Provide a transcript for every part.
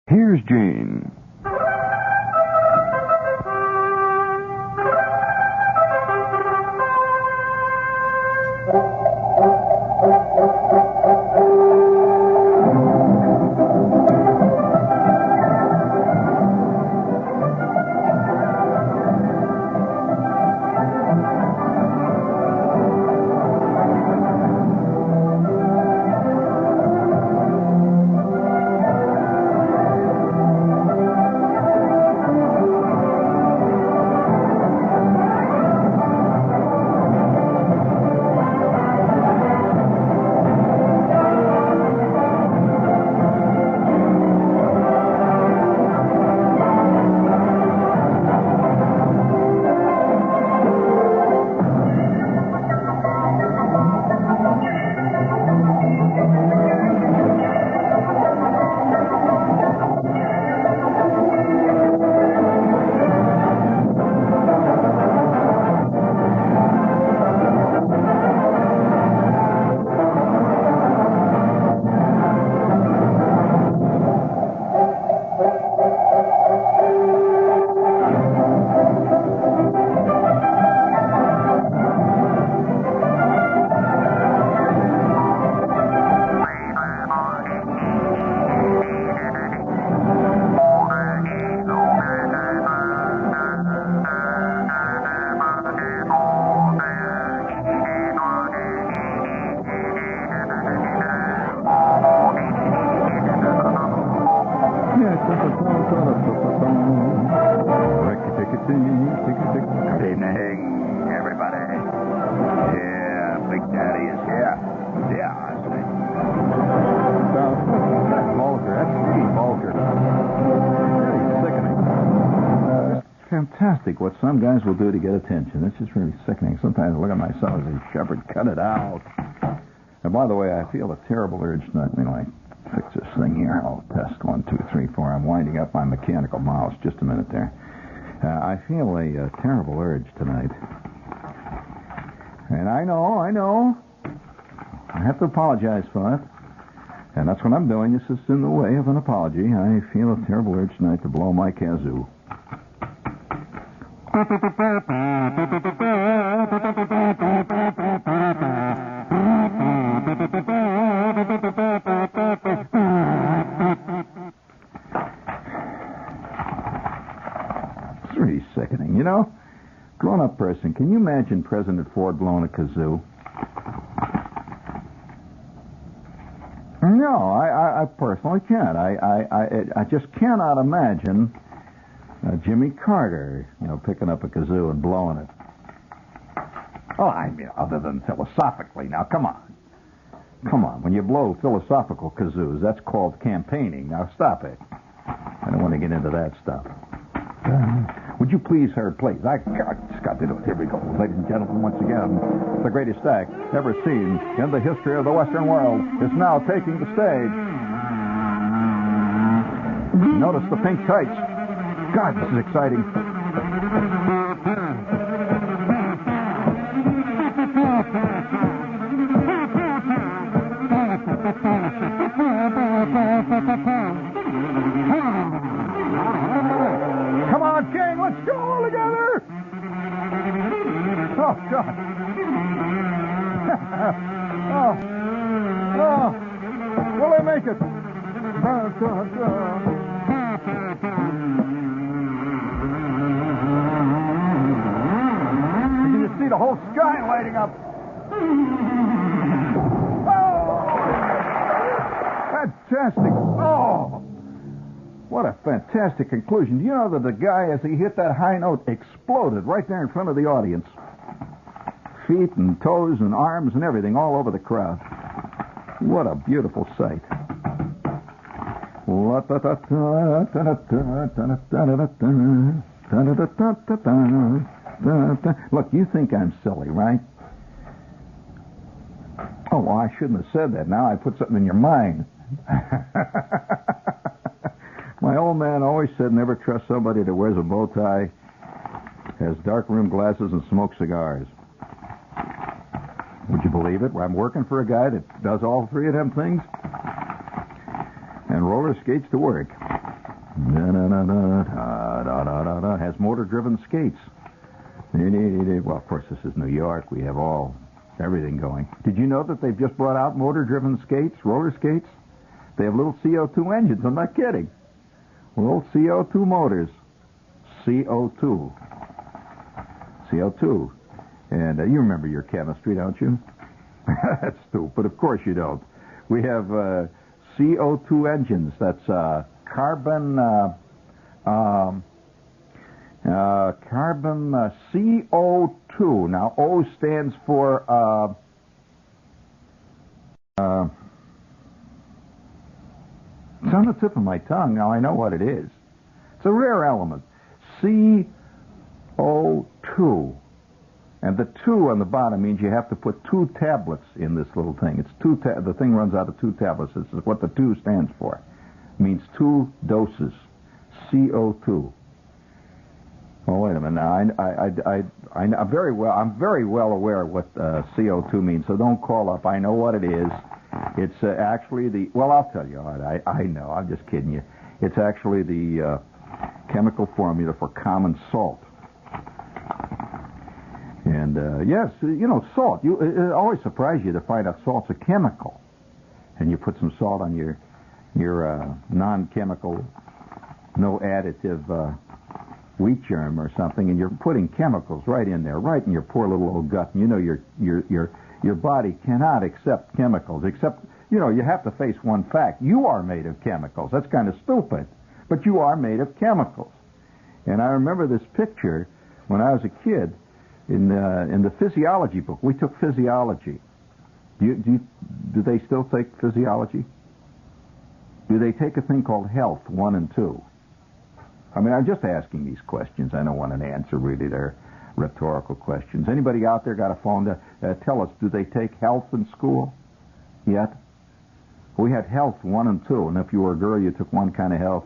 Here's Jane. Good evening, everybody. Yeah, Big Daddy is here. Yeah, I see. That's Steve Vulgar. Really sickening. It's fantastic what some guys will do to get attention. It's just really sickening. Sometimes I look at myself and say, Shepard, cut it out. And by the way, I feel a terrible urge tonight. Let me fix this thing here. I'll test 1, 2, 3, 4. I'm winding up my mechanical mouse. Just a minute there. I feel a terrible urge tonight. And I know. I have to apologize for it. And that's what I'm doing. This is in the way of an apology. I feel a terrible urge tonight to blow my kazoo. It's really sickening. You know, grown-up person, can you imagine President Ford blowing a kazoo? No, I personally can't. I just cannot imagine Jimmy Carter, picking up a kazoo and blowing it. Oh, I mean, other than philosophically. Now, come on. When you blow philosophical kazoos, that's called campaigning. Now, stop it. I don't want to get into that stuff. Would you please, sir, please? I just got to do it. Here we go. Ladies and gentlemen, once again, the greatest act ever seen in the history of the Western world is now taking the stage. Notice the pink tights. God, this is exciting. Come on, King, let's go all together. Oh, God. oh. Will they make it? Can you see the whole sky lighting up? Oh! Fantastic. Oh! What a fantastic conclusion. Do you know that the guy, as he hit that high note, exploded right there in front of the audience? Feet and toes and arms and everything all over the crowd. What a beautiful sight. Look, you think I'm silly, right? Oh, well, I shouldn't have said that. Now I put something in your mind. My old man always said never trust somebody that wears a bow tie, has dark rimmed glasses, and smokes cigars. Would you believe it? I'm working for a guy that does all three of them things and roller skates to work. Has motor-driven skates. Well, of course, this is New York. We have everything going. Did you know that they've just brought out motor-driven skates, roller skates? They have little CO2 engines. I'm not kidding. Little CO2 motors. CO2. And you remember your chemistry, don't you? That's stupid. Of course you don't. We have CO2 engines. That's carbon CO2. Now, O stands for it's on the tip of my tongue. Now I know what it is. It's a rare element. CO2. And the 2 on the bottom means you have to put 2 tablets in this little thing. It's the thing runs out of 2 tablets. This is what the 2 stands for. It means 2 doses. CO2. Oh, wait a minute. Now, I'm very well aware of what CO2 means, so don't call up. I know what it is. It's actually well, I'll tell you. I know. I'm just kidding you. It's actually the chemical formula for common salt. And, yes, salt. It always surprises you to find out salt's a chemical. And you put some salt on your non-chemical, no additive wheat germ or something, and you're putting chemicals right in there, right in your poor little old gut. And your body cannot accept chemicals, except, you have to face one fact. You are made of chemicals. That's kind of stupid, but you are made of chemicals. And I remember this picture when I was a kid in the physiology book. We took physiology. Do they still take physiology? Do they take a thing called health 1 and 2? I mean, I'm just asking these questions. I don't want an answer, really. They're rhetorical questions. Anybody out there got a phone to tell us, do they take health in school yet? We had health 1 and 2, and if you were a girl, you took one kind of health.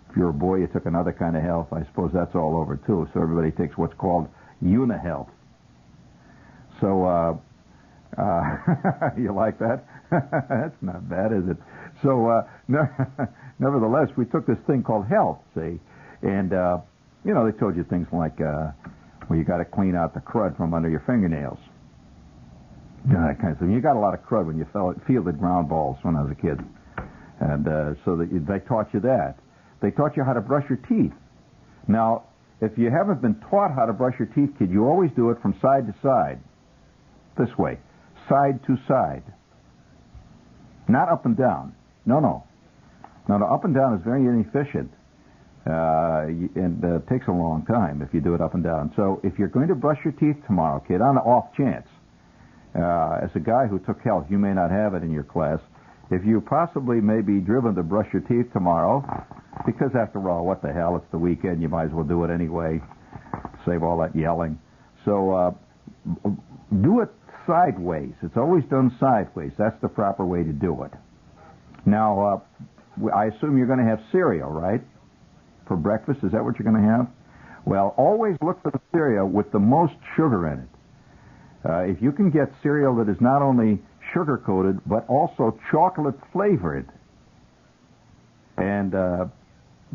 If you were a boy, you took another kind of health. I suppose that's all over, too. So everybody takes what's called unihealth. So, you like that? That's not bad, is it? So, nevertheless, we took this thing called health, see? And, they told you things like, you got to clean out the crud from under your fingernails. That kind of thing. You got a lot of crud when you fielded ground balls when I was a kid. And so they taught you that. They taught you how to brush your teeth. Now, if you haven't been taught how to brush your teeth, kid, you always do it from side to side. This way. Side to side. Not up and down. No. Now, the up and down is very inefficient. And takes a long time if you do it up and down. So if you're going to brush your teeth tomorrow, kid, on the off chance, as a guy who took health, you may not have it in your class, if you possibly may be driven to brush your teeth tomorrow, because after all, what the hell, it's the weekend, you might as well do it anyway, save all that yelling. So do it sideways. It's always done sideways. That's the proper way to do it. Now, I assume you're going to have cereal, right? For breakfast, is that what you're going to have? Well, always look for the cereal with the most sugar in it. If you can get cereal that is not only sugar-coated, but also chocolate-flavored, and,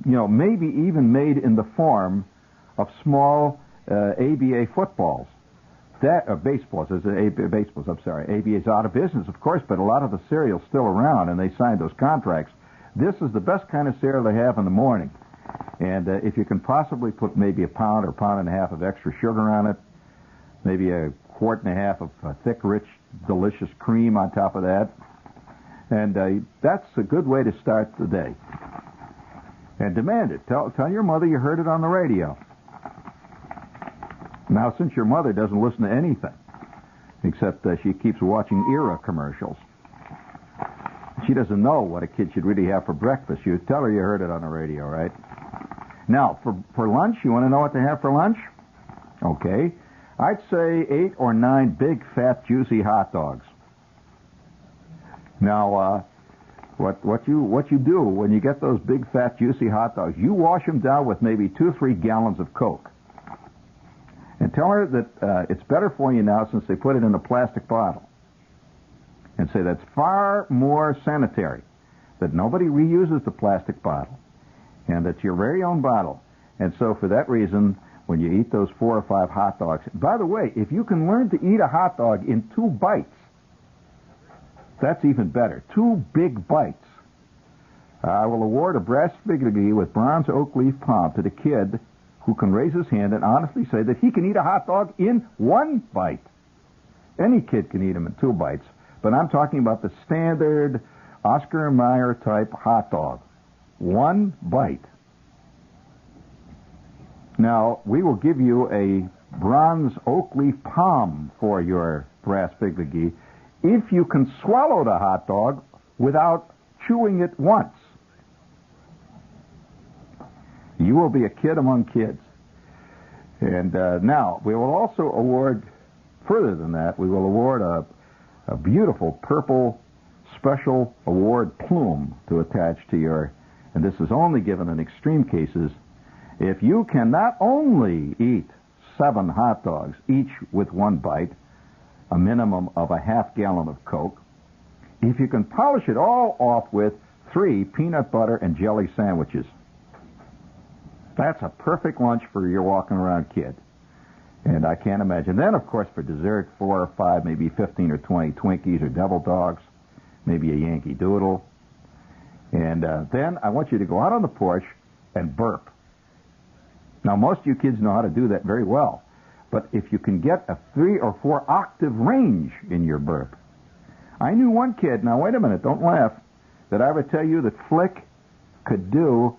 maybe even made in the form of small ABA footballs. Baseballs, I'm sorry. ABA is out of business, of course, but a lot of the cereal's still around, and they signed those contracts. This is the best kind of cereal they have in the morning. And if you can possibly put maybe a pound or pound and a half of extra sugar on it, maybe a quart and a half of thick, rich, delicious cream on top of that, and that's a good way to start the day. And demand it. Tell your mother you heard it on the radio. Now, since your mother doesn't listen to anything, except she keeps watching era commercials, she doesn't know what a kid should really have for breakfast. You tell her you heard it on the radio, right? Now, for lunch, you want to know what they have for lunch? Okay. I'd say 8 or 9 big, fat, juicy hot dogs. Now, what you do when you get those big, fat, juicy hot dogs, you wash them down with maybe 2 or 3 gallons of Coke. And tell her that it's better for you now since they put it in a plastic bottle. And say that's far more sanitary, that nobody reuses the plastic bottle. And it's your very own bottle. And so for that reason, when you eat those 4 or 5 hot dogs, by the way, if you can learn to eat a hot dog in 2 bites, that's even better. 2 big bites. I will award a brass figurine with bronze oak leaf palm to the kid who can raise his hand and honestly say that he can eat a hot dog in 1 bite. Any kid can eat them in 2 bites, but I'm talking about the standard Oscar Mayer type hot dog. 1 bite. Now, we will give you a bronze oak leaf palm for your brass figurine if you can swallow the hot dog without chewing it once. You will be a kid among kids. And now, we will also award, further than that, we will award a beautiful purple special award plume to attach to your, and this is only given in extreme cases, if you can not only eat 7 hot dogs, each with 1 bite, a minimum of a half gallon of Coke, if you can polish it all off with 3 peanut butter and jelly sandwiches. That's a perfect lunch for your walking around kid. And I can't imagine. Then, of course, for dessert, 4 or 5, maybe 15 or 20 Twinkies or Devil Dogs, maybe a Yankee Doodle. And then I want you to go out on the porch and burp. Now, most of you kids know how to do that very well. But if you can get a 3 or 4 octave range in your burp. I knew one kid, now wait a minute, don't laugh, that I would tell you that Flick could do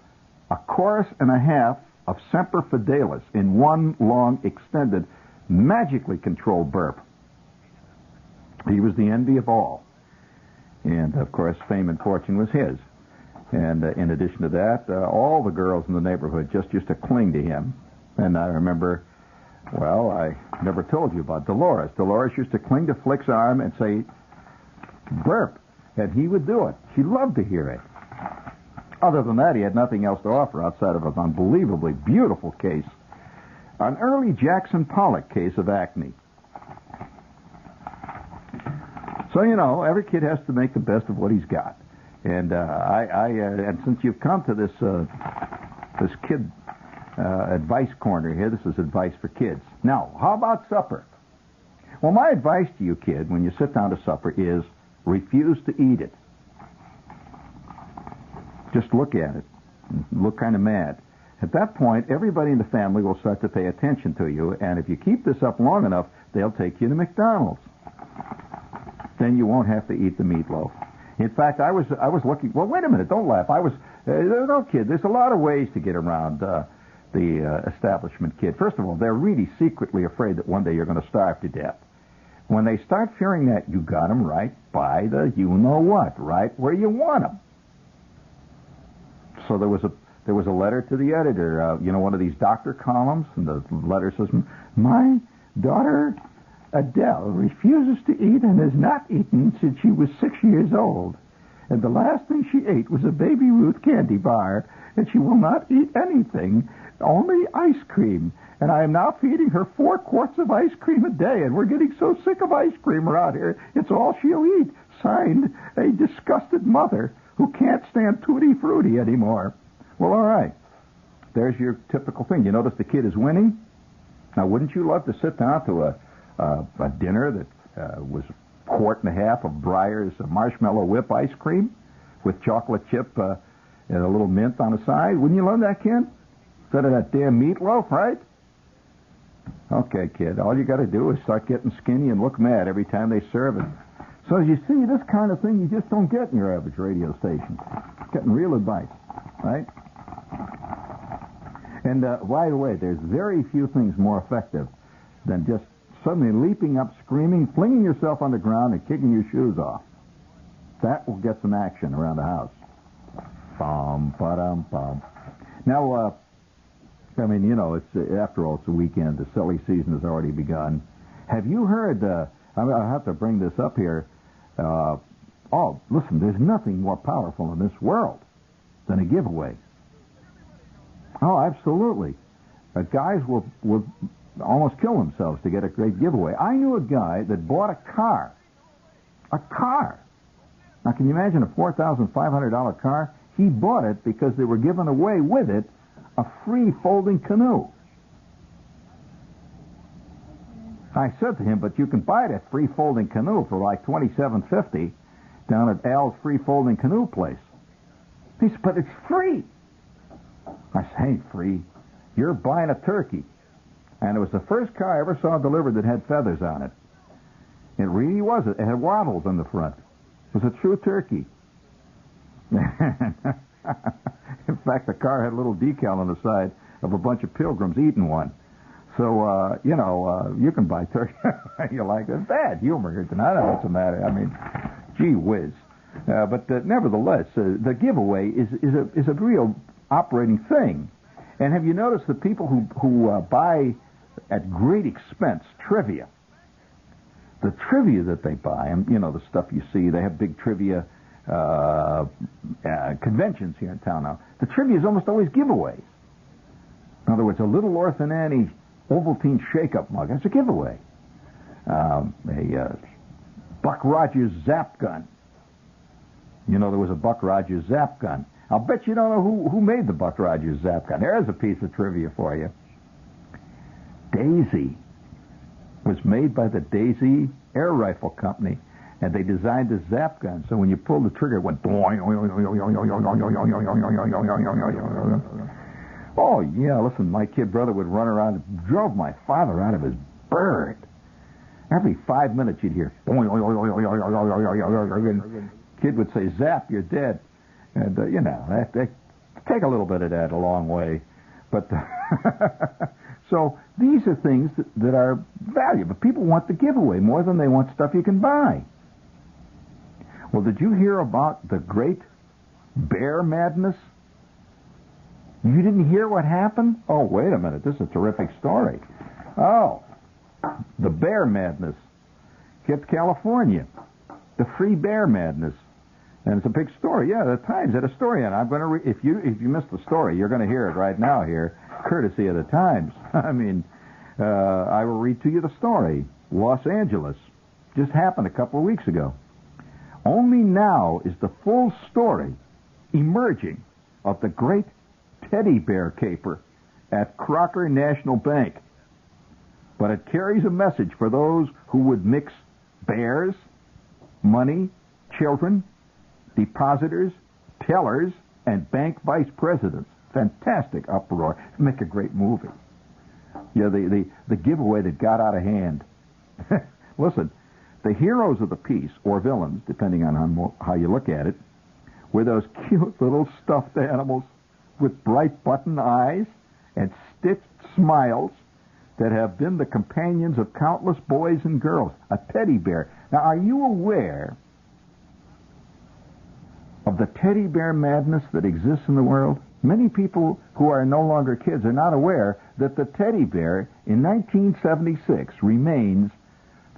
a chorus and a half of Semper Fidelis in 1 long, extended, magically controlled burp. He was the envy of all. And, of course, fame and fortune was his. And in addition to that, all the girls in the neighborhood just used to cling to him. And I remember, well, I never told you about Dolores. Dolores used to cling to Flick's arm and say, burp. And he would do it. She loved to hear it. Other than that, he had nothing else to offer outside of an unbelievably beautiful case, an early Jackson Pollock case of acne. So, you know, every kid has to make the best of what he's got. And and since you've come to this kid advice corner here, this is advice for kids. Now, how about supper? Well, my advice to you, kid, when you sit down to supper is refuse to eat it. Just look at it. Look kind of mad. At that point, everybody in the family will start to pay attention to you, and if you keep this up long enough, they'll take you to McDonald's. Then you won't have to eat the meatloaf. In fact, I was looking. Well, wait a minute. Don't laugh. No, kid. There's a lot of ways to get around the establishment kid. First of all, they're really secretly afraid that one day you're going to starve to death. When they start fearing that, you got them right by the you-know-what, right where you want them. So there was a letter to the editor, one of these doctor columns, and the letter says, "My daughter Adele refuses to eat and has not eaten since she was 6 years old. And the last thing she ate was a Baby Ruth candy bar, and she will not eat anything, only ice cream. And I am now feeding her 4 quarts of ice cream a day, and we're getting so sick of ice cream around here, it's all she'll eat. Signed, a disgusted mother who can't stand Tutti Frutti anymore." Well, all right. There's your typical thing. You notice the kid is winning? Now, wouldn't you love to sit down to a dinner that was a quart and a half of Breyer's marshmallow whip ice cream with chocolate chip and a little mint on the side? Wouldn't you love that, kid? Instead of that damn meatloaf, right? Okay, kid, all you got to do is start getting skinny and look mad every time they serve it. So as you see, this kind of thing you just don't get in your average radio station. Getting real advice, right? And by the way, there's very few things more effective than just suddenly leaping up, screaming, flinging yourself on the ground, and kicking your shoes off. That will get some action around the house. Bum, ba-dum, bum. Now, I mean, you know, it's after all, it's a weekend. The silly season has already begun. Have you heard, I have to bring this up here. Listen, there's nothing more powerful in this world than a giveaway. Oh, absolutely. Guys will almost kill themselves to get a great giveaway. I knew a guy that bought a car. A car. Now, can you imagine a $4,500 car? He bought it because they were giving away with it a free folding canoe. I said to him, but you can buy that free folding canoe for like $27.50 down at Al's free folding canoe place. He said, but it's free. I said, ain't free. You're buying a turkey. And it was the first car I ever saw delivered that had feathers on it. It really was. It had wattles on the front. It was a true turkey. In fact, the car had a little decal on the side of a bunch of pilgrims eating one. So, you can buy turkey. You like it? Bad humor here tonight. I don't know what's the matter. I mean, gee whiz. But nevertheless, the giveaway is a real operating thing. And have you noticed the people who buy at great expense trivia? The trivia that they buy, and the stuff you see, they have big trivia conventions here in town now. The trivia is almost always giveaways. In other words, a little Orphan Annie Ovaltine shake-up mug, that's a giveaway. A Buck Rogers zap gun. There was a Buck Rogers zap gun. I'll bet you don't know who made the Buck Rogers zap gun. There's a piece of trivia for you. Daisy was made by the Daisy Air Rifle Company, and they designed a zap gun. So when you pulled the trigger, it went boing. Oh, yeah, listen, my kid brother would run around and drove my father out of his bird. Every 5 minutes you'd hear boing. Kid would say, zap, you're dead. And, they take a little bit of that a long way. But so these are things that are valuable. People want the giveaway more than they want stuff you can buy. Well, did you hear about the great bear madness? You didn't hear what happened? Oh, wait a minute. This is a terrific story. Oh, the bear madness hits California. The free bear madness. And it's a big story. Yeah, the Times had a story on it. I'm going to if you missed the story, you're going to hear it right now here, courtesy of the Times. I mean, I will read to you the story. Los Angeles. Just happened a couple of weeks ago. Only now is the full story emerging of the great teddy bear caper at Crocker National Bank. But it carries a message for those who would mix bears, money, children, depositors, tellers, and bank vice presidents. Fantastic uproar. Make a great movie. Yeah, the giveaway that got out of hand. Listen, the heroes of the piece, or villains, depending on how you look at it, were those cute little stuffed animals with bright button eyes and stitched smiles that have been the companions of countless boys and girls. A teddy bear. Now, are you aware of the teddy bear madness that exists in the world? Many people who are no longer kids are not aware that the teddy bear in 1976 remains,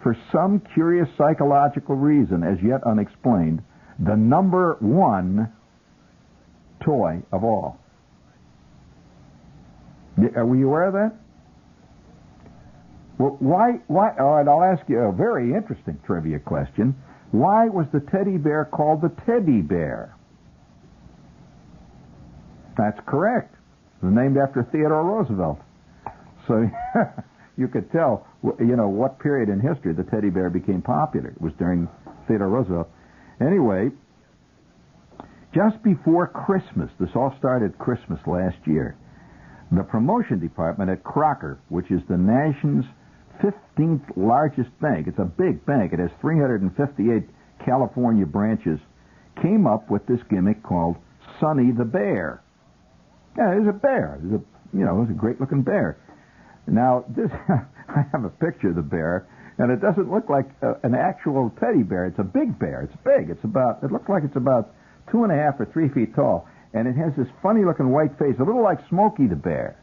for some curious psychological reason as yet unexplained, the #1 toy of all. Were you aware of that? Well, why? All right, I'll ask you a very interesting trivia question. Why was the teddy bear called the teddy bear? That's correct. It was named after Theodore Roosevelt. So you could tell, what period in history the teddy bear became popular. It was during Theodore Roosevelt. Anyway, just before Christmas, this all started Christmas last year, the promotion department at Crocker, which is the nation's 15th largest bank, it's a big bank, it has 358 California branches, came up with this gimmick called Sonny the Bear. Yeah, it was a bear. It was a great-looking bear. Now, this I have a picture of the bear, and it doesn't look like an actual teddy bear. It's a big bear. It's big. It looks like it's about 2.5 or 3 feet tall, and it has this funny-looking white face, a little like Smokey the Bear.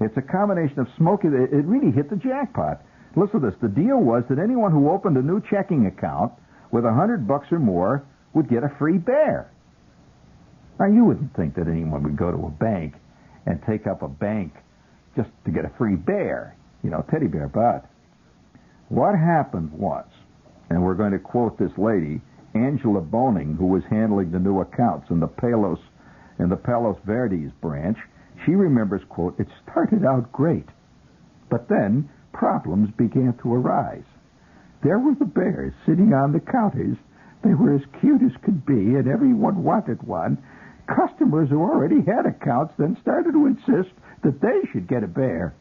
It's a combination of Smokey. It really hit the jackpot. Listen to this. The deal was that anyone who opened a new checking account with $100 or more would get a free bear. Now, you wouldn't think that anyone would go to a bank and take up a bank just to get a free bear, teddy bear. But what happened was, and we're going to quote this lady Angela Boning, who was handling the new accounts in the Palos Verdes branch, she remembers, quote, "It started out great, but then problems began to arise. There were the bears sitting on the counters. They were as cute as could be, and everyone wanted one. Customers who already had accounts then started to insist that they should get a bear.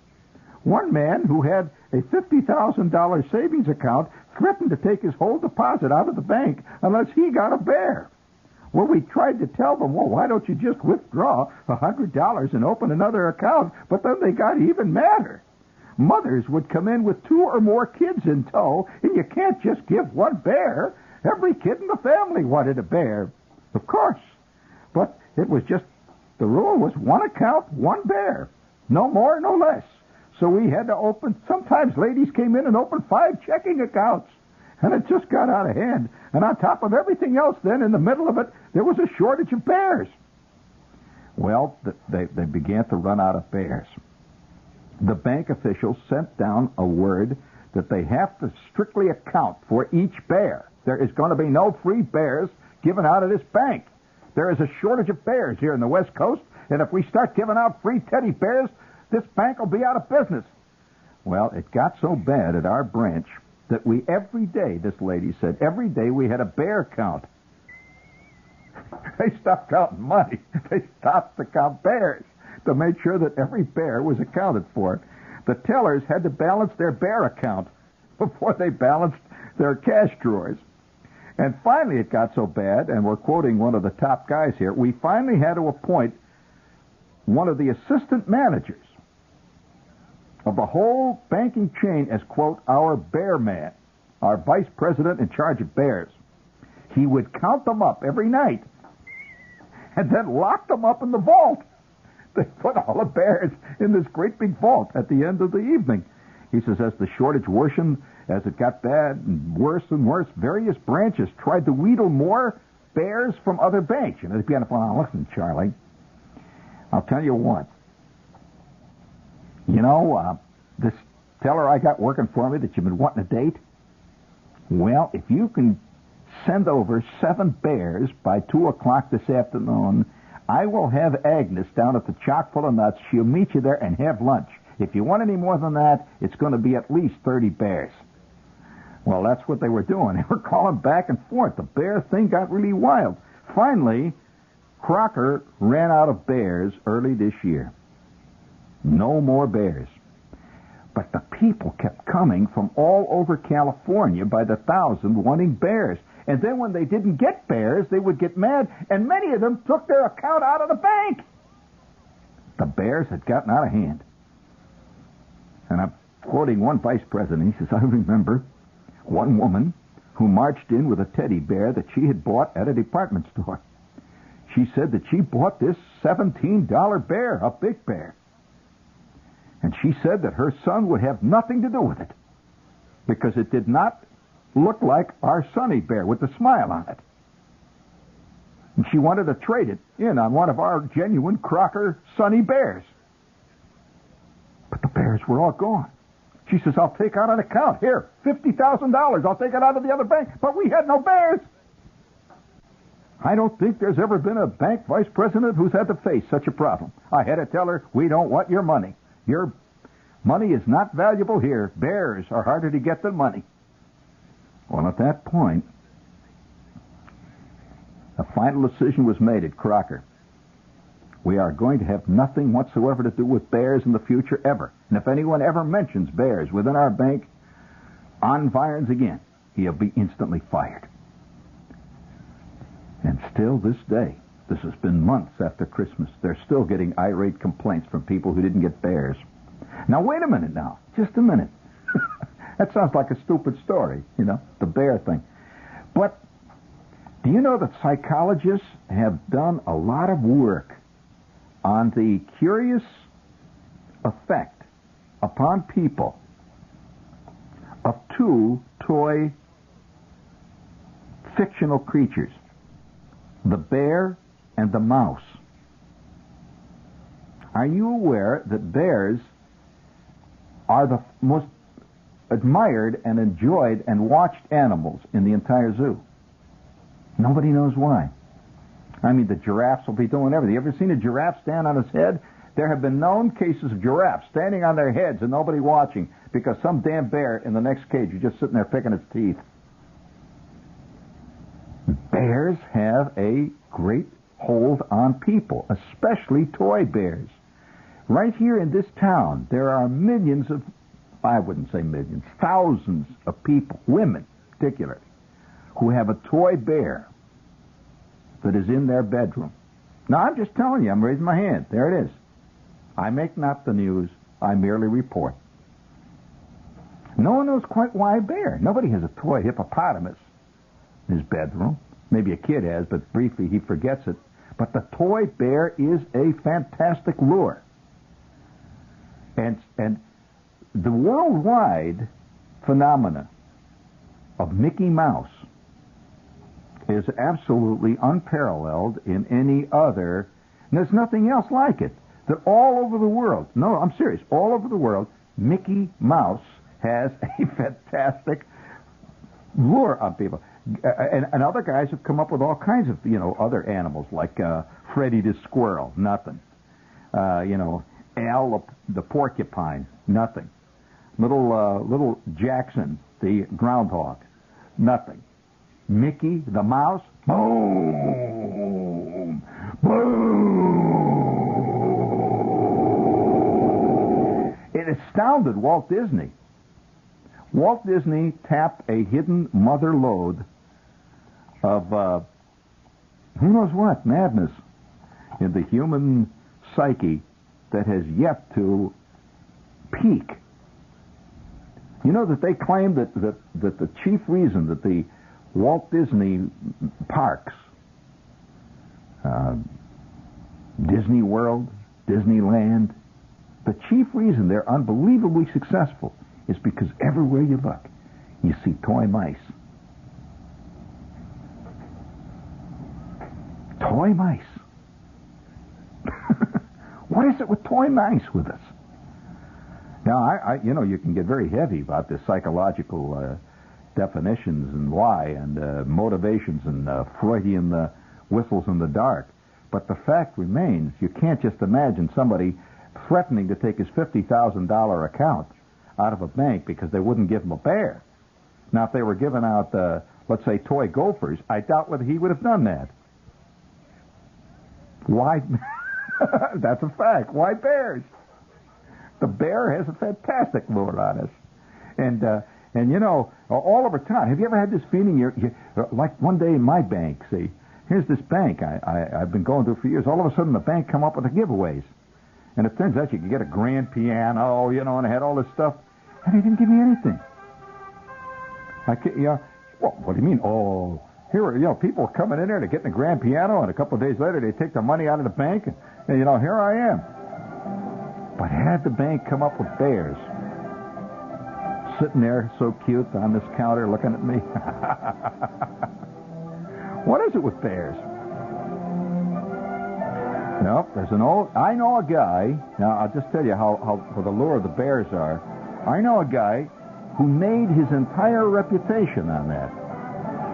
One man who had a $50,000 savings account threatened to take his whole deposit out of the bank unless he got a bear. Well, we tried to tell them, well, why don't you just withdraw $100 and open another account? But then they got even madder. Mothers would come in with 2 or more kids in tow, and you can't just give one bear. Every kid in the family wanted a bear. Of course. But it was just, the rule was 1 account, 1 bear. No more, no less. So we had to open, sometimes ladies came in and opened 5 checking accounts. And it just got out of hand. And on top of everything else then, in the middle of it, there was a shortage of bears. Well, they began to run out of bears. The bank officials sent down a word that they have to strictly account for each bear. There is going to be no free bears given out of this bank. There is a shortage of bears here in the West Coast, and if we start giving out free teddy bears, this bank will be out of business. Well, it got so bad at our branch that we every day, this lady said, every day we had a bear count. They stopped counting money. They stopped to count bears to make sure that every bear was accounted for. The tellers had to balance their bear account before they balanced their cash drawers. And finally it got so bad, and we're quoting one of the top guys here, we finally had to appoint one of the assistant managers of the whole banking chain as, quote, our bear man, our vice president in charge of bears. He would count them up every night and then lock them up in the vault. They put all the bears in this great big vault at the end of the evening. He says, as the shortage worsened, as it got bad and worse, various branches tried to wheedle more bears from other banks. You know, they began to find, listen, Charlie, I'll tell you what. You know, this teller I got working for me that you've been wanting to date, well, if you can send over 7 bears by 2 o'clock this afternoon, I will have Agnes down at the Chock full of nuts. She'll meet you there and have lunch. If you want any more than that, it's going to be at least 30 bears. Well, that's what they were doing. They were calling back and forth. The bear thing got really wild. Finally, Crocker ran out of bears early this year. No more bears. But the people kept coming from all over California by the thousand wanting bears. And then when they didn't get bears, they would get mad, and many of them took their account out of the bank. The bears had gotten out of hand. And I'm quoting one vice president. He says, I remember one woman who marched in with a teddy bear that she had bought at a department store. She said that she bought this $17 bear, a big bear. And she said that her son would have nothing to do with it because it did not look like our Sonny bear with the smile on it. And she wanted to trade it in on one of our genuine Crocker Sonny bears. But the bears were all gone. She says, I'll take out an account. Here, $50,000. I'll take it out of the other bank. But we had no bears. I don't think there's ever been a bank vice president who's had to face such a problem. I had to tell her, we don't want your money. Your money is not valuable here. Bears are harder to get than money. Well, at that point, a final decision was made at Crocker. We are going to have nothing whatsoever to do with bears in the future ever. And if anyone ever mentions bears within our bank, on Virons again, he'll be instantly fired. And still this day, this has been months after Christmas, they're still getting irate complaints from people who didn't get bears. Now, wait a minute now. Just a minute. That sounds like a stupid story, you know, the bear thing. But do you know that psychologists have done a lot of work on the curious effect upon people of 2 toy fictional creatures, the bear and the mouse? Are you aware that bears are the most admired and enjoyed and watched animals in the entire zoo? Nobody knows why. I mean, the giraffes will be doing everything. You ever seen a giraffe stand on its head? There have been known cases of giraffes standing on their heads and nobody watching because some damn bear in the next cage is just sitting there picking its teeth. Bears have a great hold on people, especially toy bears. Right here in this town, there are millions of, I wouldn't say millions, thousands of people, women particularly, who have a toy bear that is in their bedroom. Now, I'm just telling you, I'm raising my hand. There it is. I make not the news. I merely report. No one knows quite why a bear. Nobody has a toy hippopotamus in his bedroom. Maybe a kid has, but briefly he forgets it. But the toy bear is a fantastic lure. And the worldwide phenomena of Mickey Mouse is absolutely unparalleled in any other, and there's nothing else like it. They're all over the world. No, I'm serious. All over the world, Mickey Mouse has a fantastic lure on people. And other guys have come up with all kinds of, other animals, like Freddy the squirrel, nothing. Al the porcupine, nothing. Little Jackson the groundhog, nothing. Mickey the mouse, boom, boom. It astounded Walt Disney. Walt Disney tapped a hidden mother lode of who knows what madness in the human psyche that has yet to peak. You know that they claim that the chief reason that the Walt Disney parks, Disney World, Disneyland, the chief reason they're unbelievably successful is because everywhere you look, you see toy mice. Toy mice. What is it with toy mice with us? Now, you can get very heavy about the psychological definitions and why and motivations and Freudian whistles in the dark. But the fact remains, you can't just imagine somebody threatening to take his $50,000 account out of a bank because they wouldn't give him a bear. Now, if they were giving out, let's say, toy gophers, I doubt whether he would have done that. Why? That's a fact. Why bears? The bear has a fantastic lure on us. And all over town, have you ever had this feeling, like one day in my bank, see, here's this bank I've been going to for years. All of a sudden, the bank come up with the giveaways. And it turns out you could get a grand piano, and I had all this stuff. And they didn't give me anything. What do you mean? Oh, here, people are coming in there to get in a grand piano, and a couple of days later they take the money out of the bank, and here I am. But had the bank come up with bears, sitting there so cute on this counter looking at me. What is it with bears? Nope, I know a guy, now I'll just tell you how the lure of the bears are. I know a guy who made his entire reputation on that.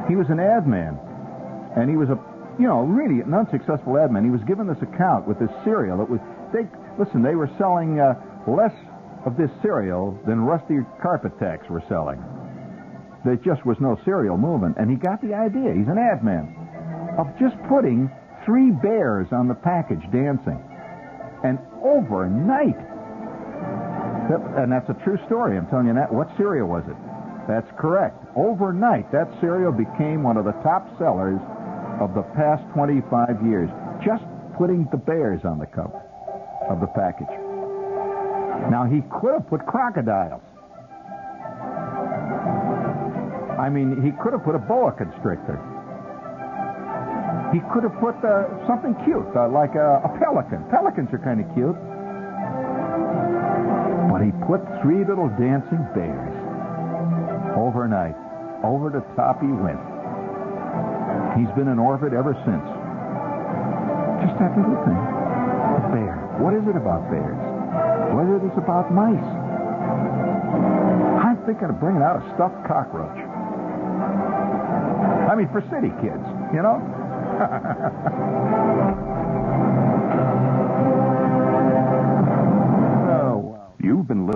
He was an ad man, and he was really an unsuccessful ad man. He was given this account with this cereal. They were selling less of this cereal than Rusty Carpet Tacks were selling. There just was no cereal moving, and he got the idea, he's an ad man, of just putting 3 bears on the package dancing. And overnight, and that's a true story, I'm telling you that. What cereal was it? That's correct. Overnight, that cereal became one of the top sellers of the past 25 years. Just putting the bears on the cover of the package. Now, he could have put crocodiles. I mean, he could have put a boa constrictor. He could have put something cute, like a pelican. Pelicans are kind of cute. But he put 3 little dancing bears. Overnight. Over the top he went. He's been in orbit ever since. Just that little thing. A bear. What is it about bears? What is it about mice? I'm thinking of bringing out a stuffed cockroach. I mean, for city kids. you know?